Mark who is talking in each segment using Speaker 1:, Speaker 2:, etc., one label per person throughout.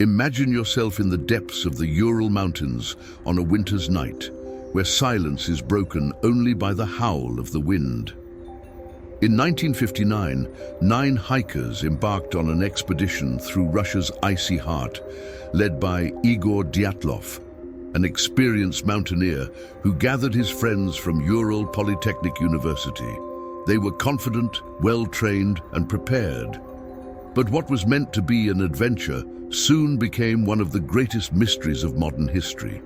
Speaker 1: Imagine yourself in the depths of the Ural Mountains on a winter's night, where silence is broken only by the howl of the wind. In 1959, 9 hikers embarked on an expedition through Russia's icy heart, led by Igor Dyatlov, an experienced mountaineer who gathered his friends from Ural Polytechnic University. They were confident, well-trained, and prepared. But what was meant to be an adventure soon became one of the greatest mysteries of modern history.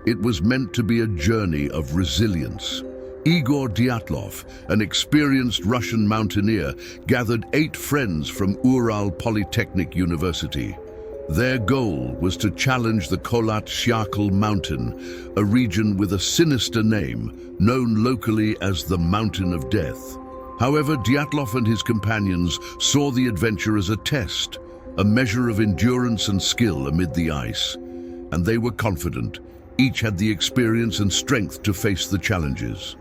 Speaker 1: It was meant to be a journey of resilience. Igor Dyatlov, an experienced Russian mountaineer, gathered 8 friends from Ural Polytechnic University. Their goal was to challenge the Kolat-Syakhl mountain, a region with a sinister name, known locally as the Mountain of Death. However, Dyatlov and his companions saw the adventure as a test, a measure of endurance and skill amid the ice. And they were confident. Each had the experience and strength to face the challenges.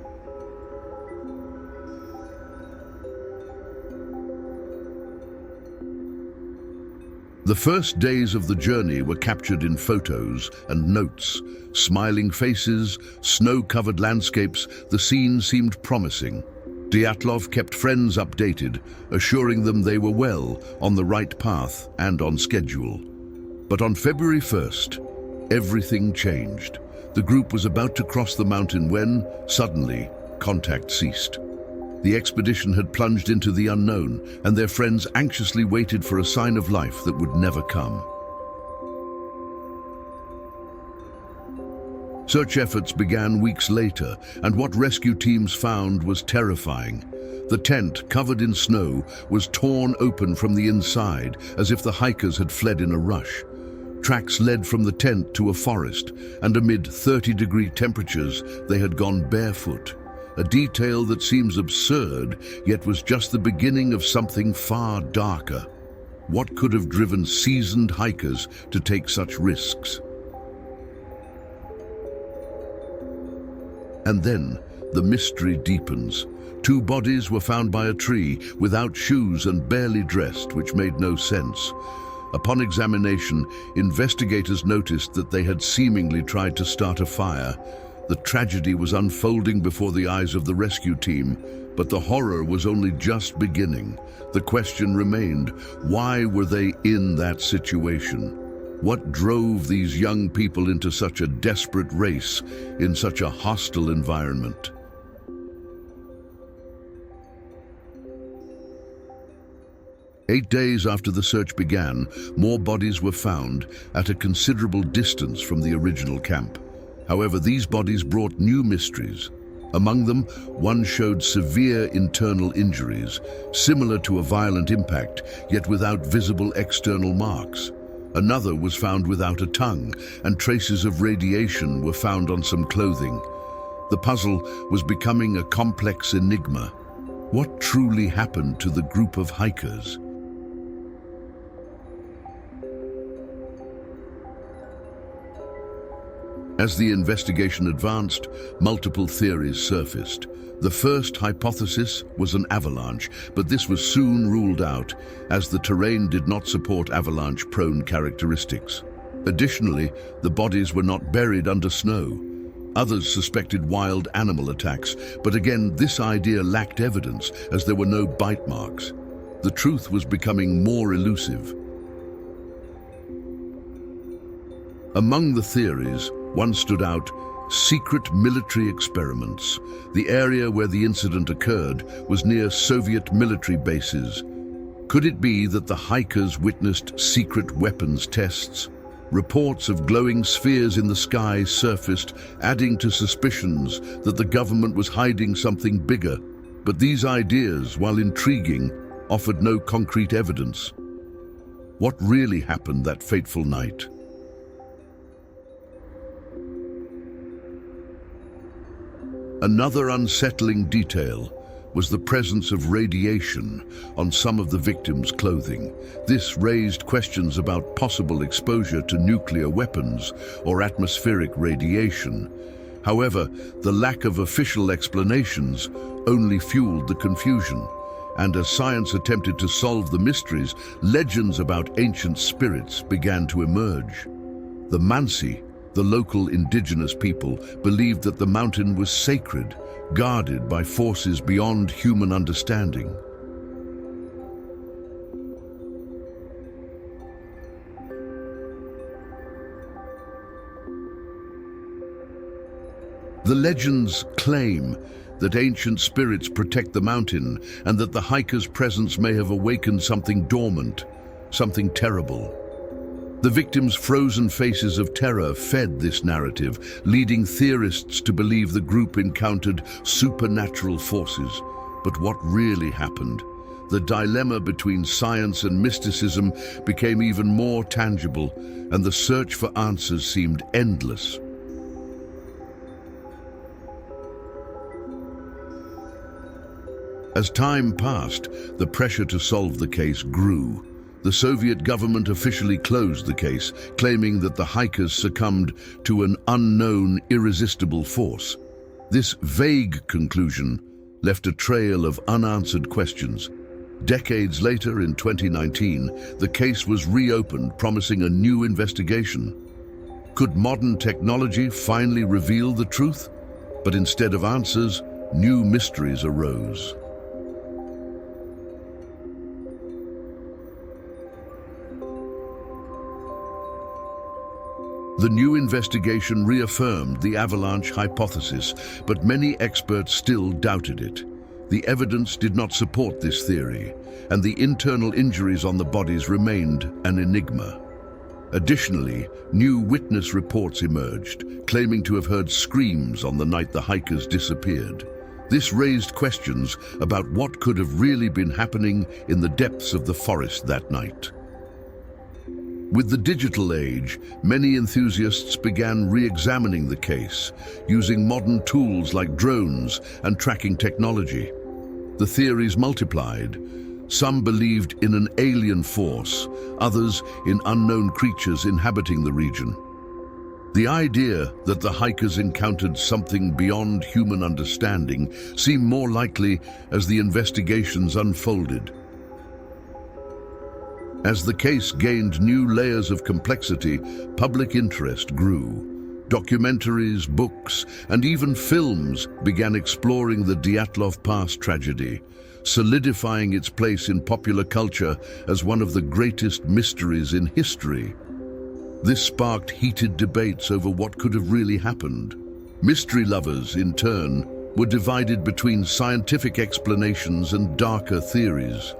Speaker 1: The first days of the journey were captured in photos and notes. Smiling faces, snow-covered landscapes, the scene seemed promising. Dyatlov kept friends updated, assuring them they were well, on the right path and on schedule. But on February 1st, everything changed. The group was about to cross the mountain when, suddenly, contact ceased. The expedition had plunged into the unknown, and their friends anxiously waited for a sign of life that would never come. Search efforts began weeks later, and what rescue teams found was terrifying. The tent, covered in snow, was torn open from the inside, as if the hikers had fled in a rush. Tracks led from the tent to a forest, and amid 30-degree temperatures, they had gone barefoot. A detail that seems absurd, yet was just the beginning of something far darker. What could have driven seasoned hikers to take such risks? And then, the mystery deepens. 2 bodies were found by a tree, without shoes and barely dressed, which made no sense. Upon examination, investigators noticed that they had seemingly tried to start a fire. The tragedy was unfolding before the eyes of the rescue team, but the horror was only just beginning. The question remained, why were they in that situation? What drove these young people into such a desperate race in such a hostile environment? Eight days after the search began, more bodies were found at a considerable distance from the original camp. However, these bodies brought new mysteries. Among them, one showed severe internal injuries, similar to a violent impact, yet without visible external marks. Another was found without a tongue, and traces of radiation were found on some clothing. The puzzle was becoming a complex enigma. What truly happened to the group of hikers? As the investigation advanced, multiple theories surfaced. The first hypothesis was an avalanche, but this was soon ruled out, as the terrain did not support avalanche-prone characteristics. Additionally, the bodies were not buried under snow. Others suspected wild animal attacks, but again, this idea lacked evidence, as there were no bite marks. The truth was becoming more elusive. Among the theories, one stood out: secret military experiments. The area where the incident occurred was near Soviet military bases. Could it be that the hikers witnessed secret weapons tests? Reports of glowing spheres in the sky surfaced, adding to suspicions that the government was hiding something bigger. But these ideas, while intriguing, offered no concrete evidence. What really happened that fateful night? Another unsettling detail was the presence of radiation on some of the victims' clothing. This raised questions about possible exposure to nuclear weapons or atmospheric radiation. However, the lack of official explanations only fueled the confusion. And as science attempted to solve the mysteries, legends about ancient spirits began to emerge. The Mansi, the local indigenous people, believed that the mountain was sacred, guarded by forces beyond human understanding. The legends claim that ancient spirits protect the mountain and that the hiker's presence may have awakened something dormant, something terrible. The victims' frozen faces of terror fed this narrative, leading theorists to believe the group encountered supernatural forces. But what really happened? The dilemma between science and mysticism became even more tangible, and the search for answers seemed endless. As time passed, the pressure to solve the case grew. The Soviet government officially closed the case, claiming that the hikers succumbed to an unknown, irresistible force. This vague conclusion left a trail of unanswered questions. Decades later, in 2019, the case was reopened, promising a new investigation. Could modern technology finally reveal the truth? But instead of answers, new mysteries arose. The new investigation reaffirmed the avalanche hypothesis, but many experts still doubted it. The evidence did not support this theory, and the internal injuries on the bodies remained an enigma. Additionally, new witness reports emerged, claiming to have heard screams on the night the hikers disappeared. This raised questions about what could have really been happening in the depths of the forest that night. With the digital age, many enthusiasts began re-examining the case, using modern tools like drones and tracking technology. The theories multiplied. Some believed in an alien force, others in unknown creatures inhabiting the region. The idea that the hikers encountered something beyond human understanding seemed more likely as the investigations unfolded. As the case gained new layers of complexity, public interest grew. Documentaries, books, and even films began exploring the Dyatlov Pass tragedy, solidifying its place in popular culture as one of the greatest mysteries in history. This sparked heated debates over what could have really happened. Mystery lovers, in turn, were divided between scientific explanations and darker theories.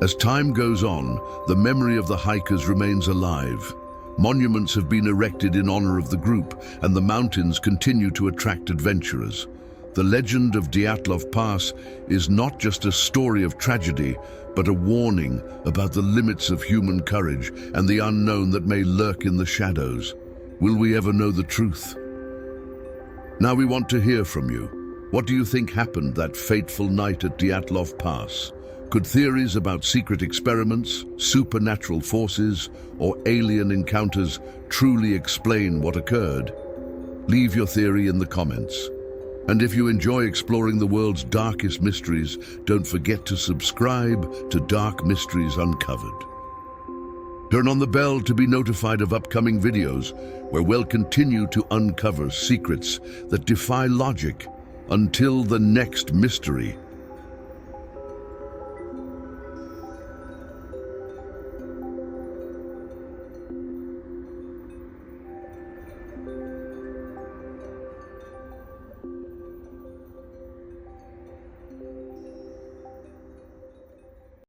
Speaker 1: As time goes on, the memory of the hikers remains alive. Monuments have been erected in honor of the group, and the mountains continue to attract adventurers. The legend of Dyatlov Pass is not just a story of tragedy, but a warning about the limits of human courage and the unknown that may lurk in the shadows. Will we ever know the truth? Now we want to hear from you. What do you think happened that fateful night at Dyatlov Pass? Could theories about secret experiments, supernatural forces, or alien encounters truly explain what occurred? Leave your theory in the comments. And if you enjoy exploring the world's darkest mysteries, don't forget to subscribe to Dark Mysteries Uncovered. Turn on the bell to be notified of upcoming videos, where we'll continue to uncover secrets that defy logic. Until the next mystery,